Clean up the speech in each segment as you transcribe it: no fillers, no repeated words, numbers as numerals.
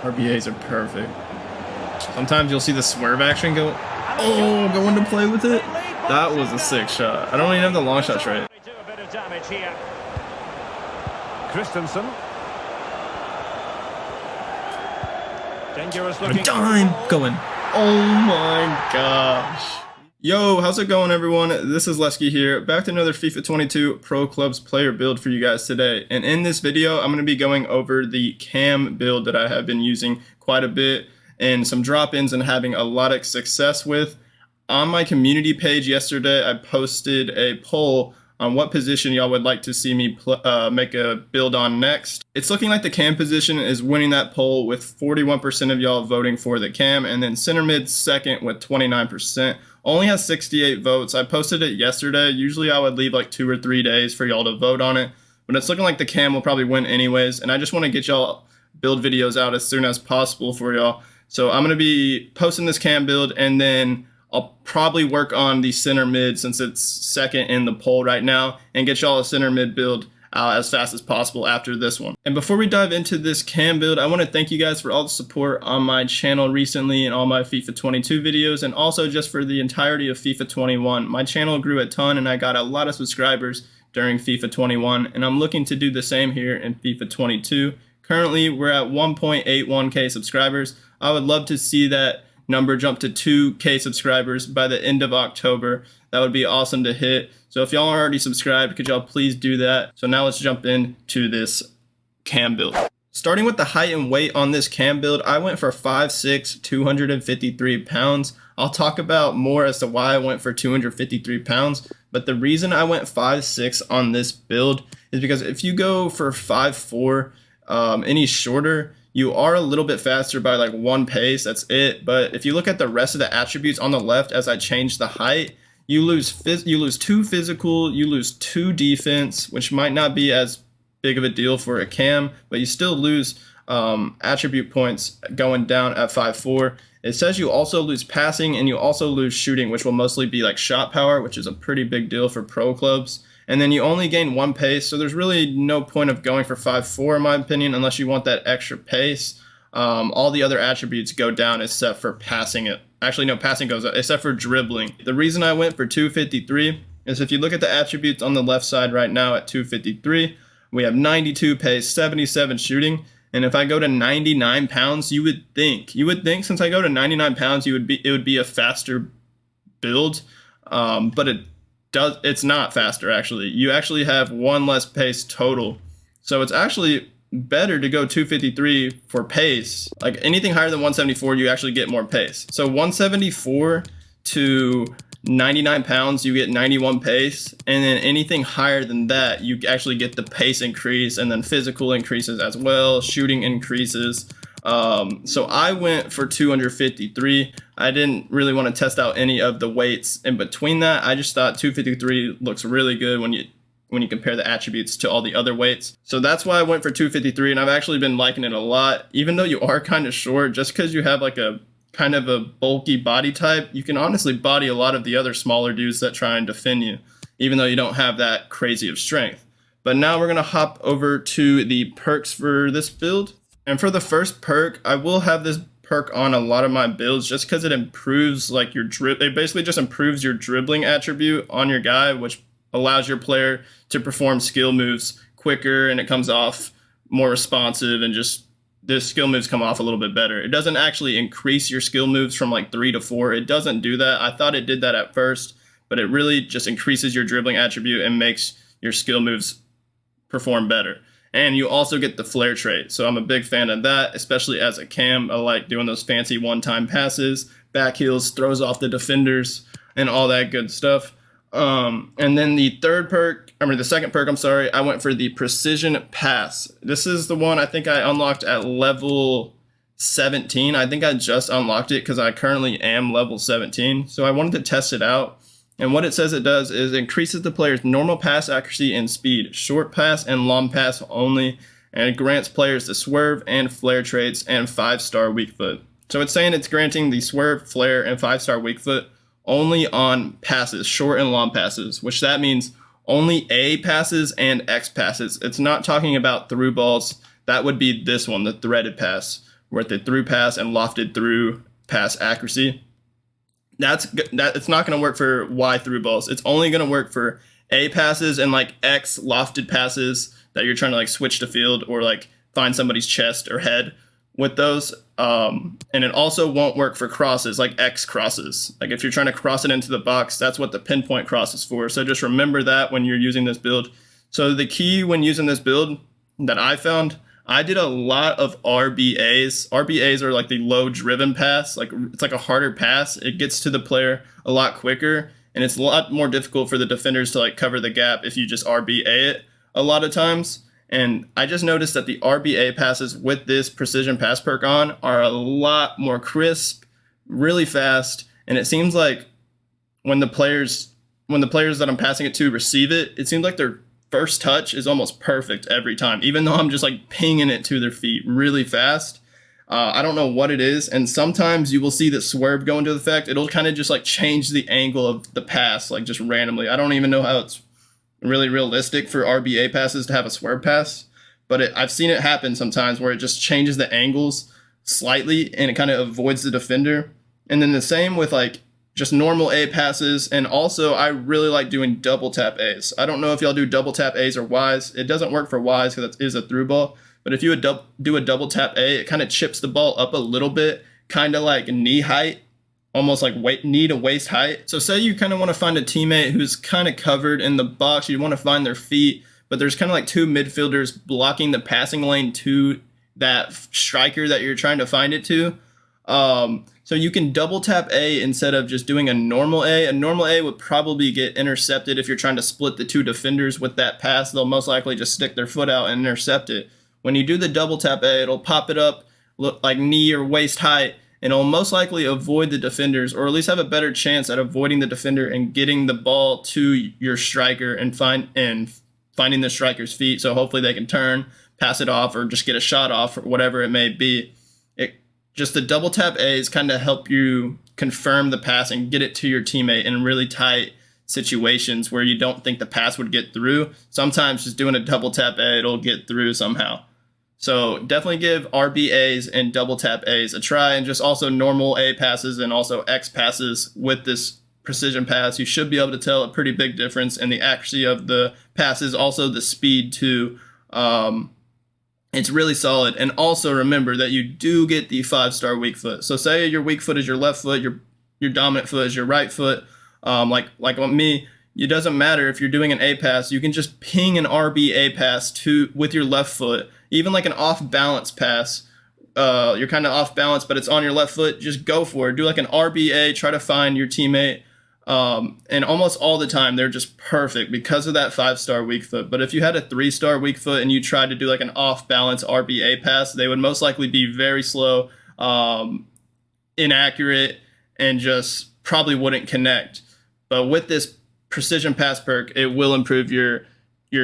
RBAs are perfect. Sometimes you'll see the swerve action go into play with it. That was a sick shot. I don't even have the long shot right. A bit of damage here. Christensen. Dangerous looking. A dime going. Oh my gosh. Yo, how's it going, everyone? This is Lesky here, back to another FIFA 22 Pro Clubs player build for you guys today. And in this video, I'm going to be going over the cam build that I have been using quite a bit and some drop-ins and having a lot of success with. On my community page yesterday, I posted a poll on what position y'all would like to see me make a build on next. It's looking like the cam position is winning that poll with 41% of y'all voting for the cam, and then center mid second with 29%. Only has 68 votes. I posted it yesterday. Usually I would leave like 2 or 3 days for y'all to vote on it, but it's looking like the cam will probably win anyways, and I just want to get y'all build videos out as soon as possible for y'all. So I'm going to be posting this cam build, and then I'll probably work on the center mid since it's second in the poll right now, and get y'all a center mid build as fast as possible after this one. And before we dive into this cam build, I want to thank you guys for all the support on my channel recently and all my FIFA 22 videos, and also just for the entirety of FIFA 21. My channel grew a ton and I got a lot of subscribers during FIFA 21, and I'm looking to do the same here in FIFA 22. Currently, we're at 1.81k subscribers. I would love to see that number jump to 2k subscribers by the end of October. That would be awesome to hit. So if y'all are already subscribed, could y'all please do that? So now let's jump into this cam build. Starting with the height and weight on this cam build, I went for 5'6", 253 pounds. I'll talk about more as to why I went for 253 pounds, but the reason I went 5'6" on this build is because if you go for 5'4", any shorter, you are a little bit faster by like 1 pace, that's it. But if you look at the rest of the attributes on the left as I change the height, you lose 2 physical, you lose 2 defense, which might not be as big of a deal for a cam, but you still lose attribute points going down at 5'4". It says you also lose passing and you also lose shooting, which will mostly be like shot power, which is a pretty big deal for pro clubs. And then you only gain 1 pace, so there's really no point of going for 5'4", in my opinion, unless you want that extra pace. All the other attributes go down except for passing it. Actually, no, passing goes up, except for dribbling. The reason I went for 253 is if you look at the attributes on the left side right now at 253, we have 92 pace, 77 shooting, and if I go to 99 pounds, you would think since I go to 99 pounds, it would be a faster build, but it's not faster actually. You actually have 1 less pace total. So it's actually better to go 253 for pace. Like anything higher than 174, you actually get more pace. So 174 to 99 pounds, you get 91 pace. And then anything higher than that, you actually get the pace increase, and then physical increases as well. Shooting increases. So I went for 253. I didn't really want to test out any of the weights in between that. I just thought 253 looks really good when you compare the attributes to all the other weights. So that's why I went for 253, and I've actually been liking it a lot. Even though you are kind of short, just because you have like a kind of a bulky body type, you can honestly body a lot of the other smaller dudes that try and defend you, even though you don't have that crazy of strength. But now we're going to hop over to the perks for this build. And for the first perk, I will have this perk on a lot of my builds just because it improves like your it basically just improves your dribbling attribute on your guy, which allows your player to perform skill moves quicker, and it comes off more responsive, and just the skill moves come off a little bit better. It doesn't actually increase your skill moves from like 3 to 4. It doesn't do that. I thought it did that at first, but it really just increases your dribbling attribute and makes your skill moves perform better. And you also get the flare trait. So I'm a big fan of that, especially as a cam. I like doing those fancy one-time passes, back heels, throws off the defenders, and all that good stuff. And then the second perk, I went for the precision pass. This is the one I think I unlocked at level 17. I think I just unlocked it because I currently am level 17. So I wanted to test it out. And what it says it does is increases the player's normal pass accuracy and speed, short pass and long pass only, and it grants players the swerve and flare traits and 5-star weak foot. So it's saying it's granting the swerve, flare, and 5-star weak foot only on passes, short and long passes, which that means only A passes and X passes. It's not talking about through balls. That would be this one, the threaded pass, with the through pass and lofted through pass accuracy. It's not going to work for Y through balls. It's only going to work for A passes and like X lofted passes that you're trying to like switch the field or like find somebody's chest or head with those. And it also won't work for crosses like X crosses. Like if you're trying to cross it into the box, that's what the pinpoint cross is for. So just remember that when you're using this build. So the key when using this build that I found, I did a lot of RBAs. RBAs are like the low driven pass. Like it's like a harder pass. It gets to the player a lot quicker, and it's a lot more difficult for the defenders to like cover the gap if you just RBA it a lot of times. And I just noticed that the RBA passes with this precision pass perk on are a lot more crisp, really fast, and it seems like when the players that I'm passing it to receive it, it seems like their first touch is almost perfect every time, even though I'm just like pinging it to their feet really fast. I don't know what it is, and sometimes you will see the swerve go into effect. It'll kind of just like change the angle of the pass, like just randomly. I don't even know how it's really realistic for RBA passes to have a swerve pass, but I've seen it happen sometimes where it just changes the angles slightly and it kind of avoids the defender. And then the same with like just normal A passes, and also I really like doing double tap A's. I don't know if y'all do double tap A's or Y's. It doesn't work for Y's because it is a through ball, but if you would do a double tap A, it kind of chips the ball up a little bit, kind of like knee height, almost like knee to waist height. So say you kind of want to find a teammate who's kind of covered in the box, you want to find their feet, but there's kind of like two midfielders blocking the passing lane to that striker that you're trying to find it to. So you can double tap A instead of just doing a normal A. A normal A would probably get intercepted if you're trying to split the two defenders with that pass. They'll most likely just stick their foot out and intercept it. When you do the double tap A, it'll pop it up, look like knee or waist height, and it'll most likely avoid the defenders, or at least have a better chance at avoiding the defender and getting the ball to your striker and finding the striker's feet. So hopefully they can turn, pass it off, or just get a shot off, or whatever it may be. Just the double tap A's kind of help you confirm the pass and get it to your teammate in really tight situations where you don't think the pass would get through. Sometimes just doing a double tap A, it'll get through somehow. So definitely give RBAs and double tap A's a try, and just also normal A passes and also X passes with this precision pass. You should be able to tell a pretty big difference in the accuracy of the passes, also the speed too. It's really solid. And also remember that you do get the 5-star weak foot. So say your weak foot is your left foot, your dominant foot is your right foot. Like on me, it doesn't matter if you're doing an A pass, you can just ping an RBA pass with your left foot. Even like an off balance pass, you're kind of off balance, but it's on your left foot, just go for it. Do like an RBA, try to find your teammate. And almost all the time they're just perfect because of that 5-star weak foot. But if you had a 3-star weak foot and you tried to do like an off balance RBA pass, they would most likely be very slow, inaccurate, and just probably wouldn't connect. But with this precision pass perk, it will improve your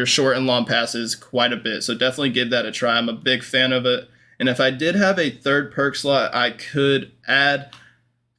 short and long passes quite a bit. So definitely give that a try. I'm a big fan of it. And if I did have a third perk slot I could add,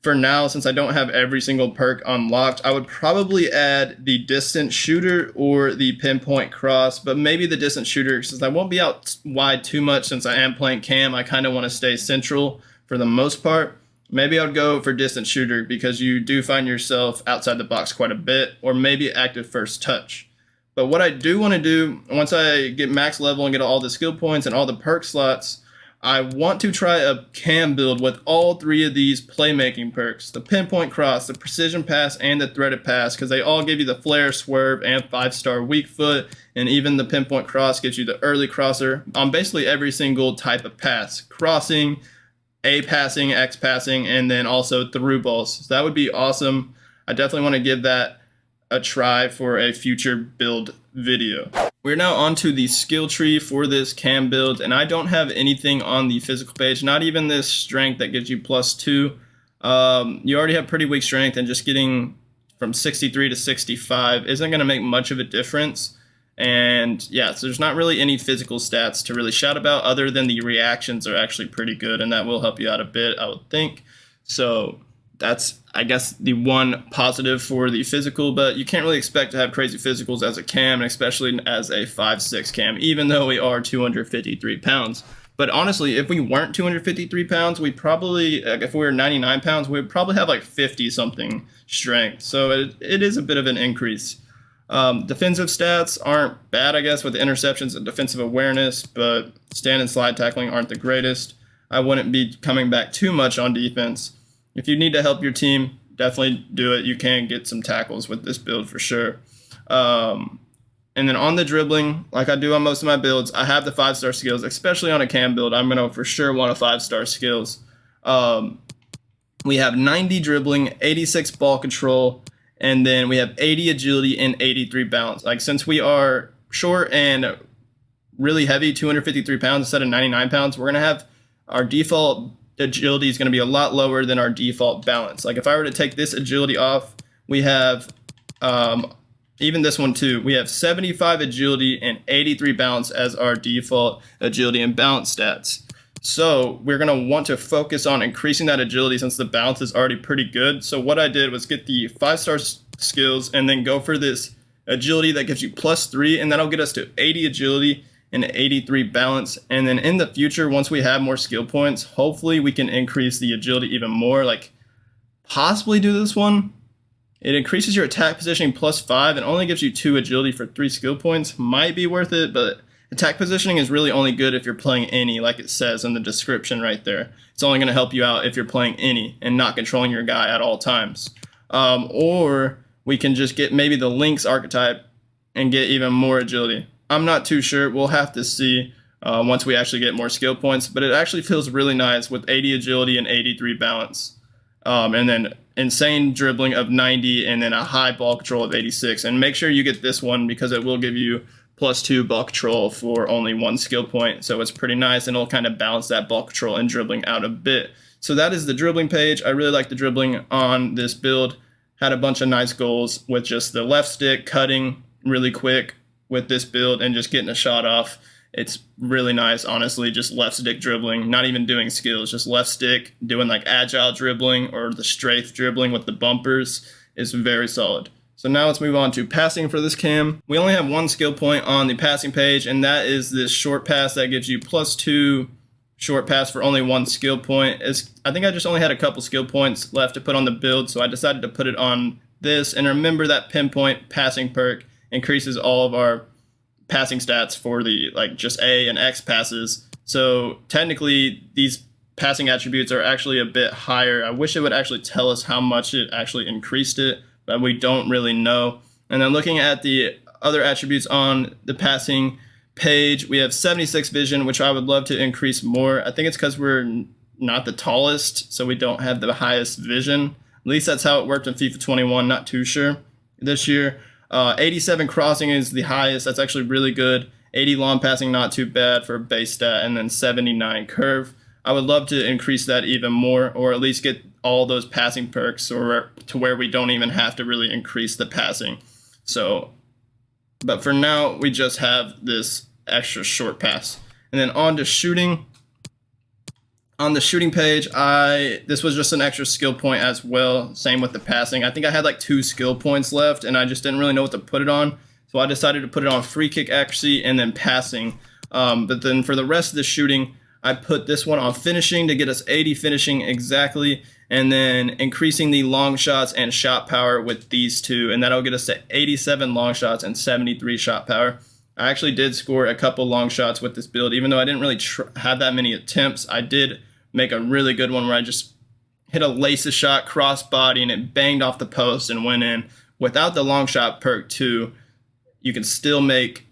for now, since I don't have every single perk unlocked, I would probably add the distant shooter or the pinpoint cross, but maybe the distant shooter, since I won't be out wide too much since I am playing cam. I kind of want to stay central for the most part. Maybe I would go for distant shooter because you do find yourself outside the box quite a bit, or maybe active first touch. But what I do want to do, once I get max level and get all the skill points and all the perk slots, I want to try a cam build with all 3 of these playmaking perks: the pinpoint cross, the precision pass, and the threaded pass, because they all give you the flare, swerve, and 5-star weak foot, and even the pinpoint cross gives you the early crosser on basically every single type of pass: crossing, A passing, X passing, and then also through balls. So that would be awesome. I definitely want to give that a try for a future build video. We're now onto the skill tree for this cam build, and I don't have anything on the physical page, not even this strength that gives you +2. You already have pretty weak strength, and just getting from 63 to 65 isn't going to make much of a difference. And yeah, so there's not really any physical stats to really shout about, other than the reactions are actually pretty good, and that will help you out a bit, I would think. So that's, I guess, the one positive for the physical, but you can't really expect to have crazy physicals as a cam, and especially as a 5'6" cam, even though we are 253 pounds. But honestly, if we weren't 253 pounds, we probably, like, if we were 99 pounds, we'd probably have like 50 something strength. So it is a bit of an increase. Defensive stats aren't bad, I guess, with the interceptions and defensive awareness, but stand and slide tackling aren't the greatest. I wouldn't be coming back too much on defense. If you need to help your team, definitely do it. You can get some tackles with this build for sure. And then on the dribbling, like I do on most of my builds, I have the 5-star skills, especially on a cam build. I'm going to for sure want a 5-star skills. We have 90 dribbling, 86 ball control, and then we have 80 agility and 83 balance. Like, since we are short and really heavy, 253 pounds instead of 99 pounds, we're going to have our default agility is going to be a lot lower than our default balance. Like, if I were to take this agility off, we have even this one too. We have 75 agility and 83 balance as our default agility and balance stats. So we're going to want to focus on increasing that agility since the balance is already pretty good. So what I did was get the 5-star skills and then go for this agility that gives you +3, and that'll get us to 80 agility and 83 balance. And then in the future, once we have more skill points, hopefully we can increase the agility even more. Like, possibly do this one. It increases your attack positioning +5 and only gives you 2 agility for 3 skill points. Might be worth it, but attack positioning is really only good if you're playing any, like it says in the description right there. It's only going to help you out if you're playing any and not controlling your guy at all times. Or we can just get maybe the Lynx archetype and get even more agility. I'm not too sure. We'll have to see once we actually get more skill points, but it actually feels really nice with 80 agility and 83 balance. And then insane dribbling of 90 and then a high ball control of 86. And make sure you get this one because it will give you +2 ball control for only 1 skill point. So it's pretty nice, and it'll kind of balance that ball control and dribbling out a bit. So that is the dribbling page. I really like the dribbling on this build. Had a bunch of nice goals with just the left stick cutting really quick with this build and just getting a shot off. It's really nice, honestly, just left stick dribbling, not even doing skills, just left stick, doing like agile dribbling or the strafe dribbling with the bumpers is very solid. So now let's move on to passing for this cam. We only have 1 skill point on the passing page, and that is this short pass that gives you +2 short pass for only 1 skill point. I think I just only had a couple skill points left to put on the build, so I decided to put it on this. And remember that pinpoint passing perk increases all of our passing stats for the just A and X passes. So technically these passing attributes are actually a bit higher. I wish it would actually tell us how much it actually increased it, but we don't really know. And then looking at the other attributes on the passing page, we have 76 vision, which I would love to increase more. I think it's because we're not the tallest, so we don't have the highest vision. At least that's how it worked in FIFA 21, not too sure this year. 87 crossing is the highest. That's actually really good. 80 long passing, not too bad for a base stat. And then 79 curve. I would love to increase that even more, or at least get all those passing perks or to where we don't even have to really increase the passing. So, but for now, we just have this extra short pass. And then on to shooting. On the shooting page, this was just an extra skill point as well. Same with the passing. I think I had like 2 skill points left, and I just didn't really know what to put it on. So I decided to put it on free kick accuracy and then passing. But then for the rest of the shooting, I put this one on finishing to get us 80 finishing exactly, and then increasing the long shots and shot power with these 2, and that'll get us to 87 long shots and 73 shot power. I actually did score a couple long shots with this build, even though I didn't really have that many attempts. I did make a really good one where I just hit a laces shot cross body and it banged off the post and went in. Without the long shot perk too, you can still make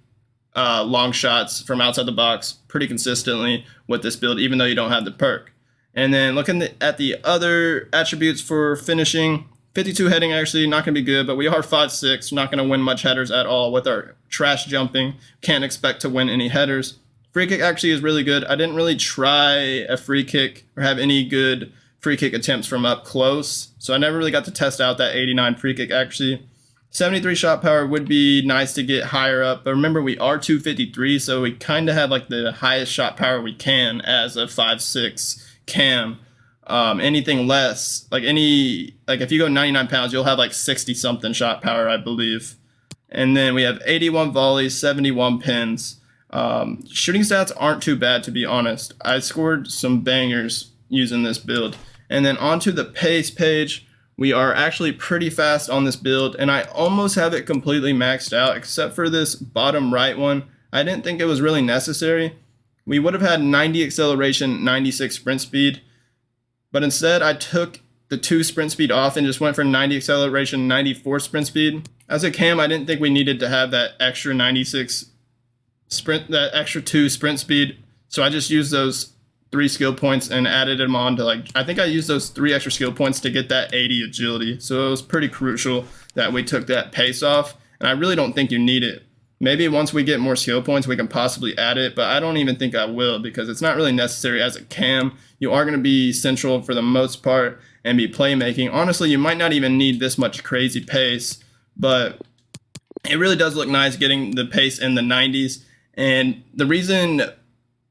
long shots from outside the box pretty consistently with this build, even though you don't have the perk. And then looking at the other attributes for finishing, 52 heading actually not going to be good, but we are 5'6", not going to win much headers at all with our trash jumping. Can't expect to win any headers. Free kick actually is really good. I didn't really try a free kick or have any good free kick attempts from up close, so I never really got to test out that 89 free kick actually. 73 shot power would be nice to get higher up, but remember we are 253, so we kind of have like the highest shot power we can as a 5'6" cam. Anything less, like if you go 99 pounds, you'll have like 60 something shot power, I believe. And then we have 81 volleys, 71 pins. Shooting stats aren't too bad, to be honest. I scored some bangers using this build. And then onto the pace page, we are actually pretty fast on this build, and I almost have it completely maxed out except for this bottom right one. I didn't think it was really necessary. We would have had 90 acceleration, 96 sprint speed, but instead I took the 2 sprint speed off and just went for 90 acceleration, 94 sprint speed. As a cam, I didn't think we needed to have that extra 96 sprint, that extra 2 sprint speed, so I just used those 3 skill points and added them on to, I think I used those 3 extra skill points to get that 80 agility. So it was pretty crucial that we took that pace off, and I really don't think you need it. Maybe once we get more skill points we can possibly add it, but I don't even think I will because it's not really necessary as a cam. You are going to be central for the most part and be playmaking. Honestly, you might not even need this much crazy pace, but it really does look nice getting the pace in the 90s. And the reason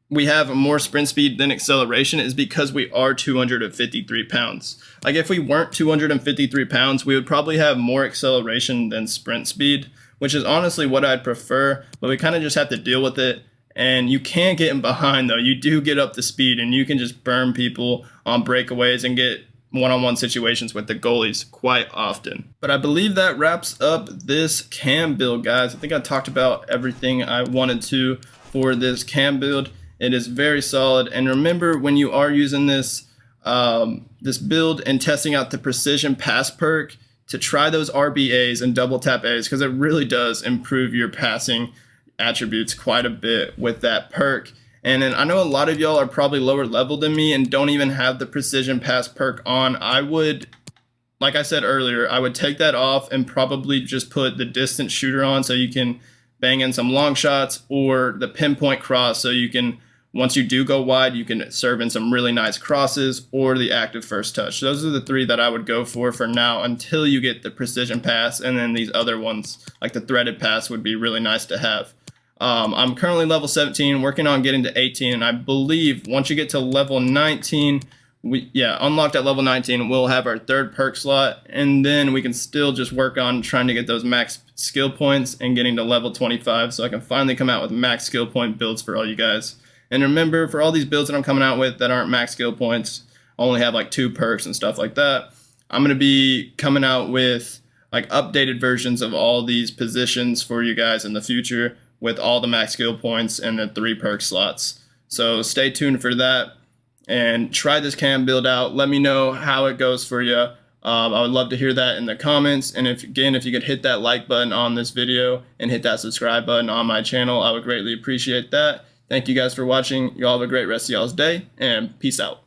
we have more sprint speed than acceleration is because we are 253 pounds. Like if we weren't 253 pounds, we would probably have more acceleration than sprint speed, which is honestly what I'd prefer, but we kind of just have to deal with it. And you can get in behind though. You do get up to speed and you can just burn people on breakaways and get one-on-one situations with the goalies quite often. But I believe that wraps up this cam build, guys. I think I talked about everything I wanted to for this cam build. It is very solid, and remember when you are using this this build and testing out the precision pass perk to try those RBAs and double tap A's, because it really does improve your passing attributes quite a bit with that perk. And then I know a lot of y'all are probably lower level than me and don't even have the precision pass perk on. I would, like I said earlier, I would take that off and probably just put the distance shooter on so you can bang in some long shots, or the pinpoint cross so you can, once you do go wide, you can serve in some really nice crosses, or the active first touch. Those are the 3 that I would go for now until you get the precision pass, and then these other ones like the threaded pass would be really nice to have. I'm currently level 17, working on getting to 18, and I believe once you get to level 19, unlocked at level 19, we'll have our 3rd perk slot, and then we can still just work on trying to get those max skill points and getting to level 25 so I can finally come out with max skill point builds for all you guys. And remember, for all these builds that I'm coming out with that aren't max skill points, only have like 2 perks and stuff like that, I'm going to be coming out with like updated versions of all these positions for you guys in the future with all the max skill points and the 3 perk slots. So stay tuned for that and try this cam build out. Let me know how it goes for you. I would love to hear that in the comments. And if you could hit that like button on this video and hit that subscribe button on my channel, I would greatly appreciate that. Thank you guys for watching. Y'all have a great rest of y'all's day, and peace out.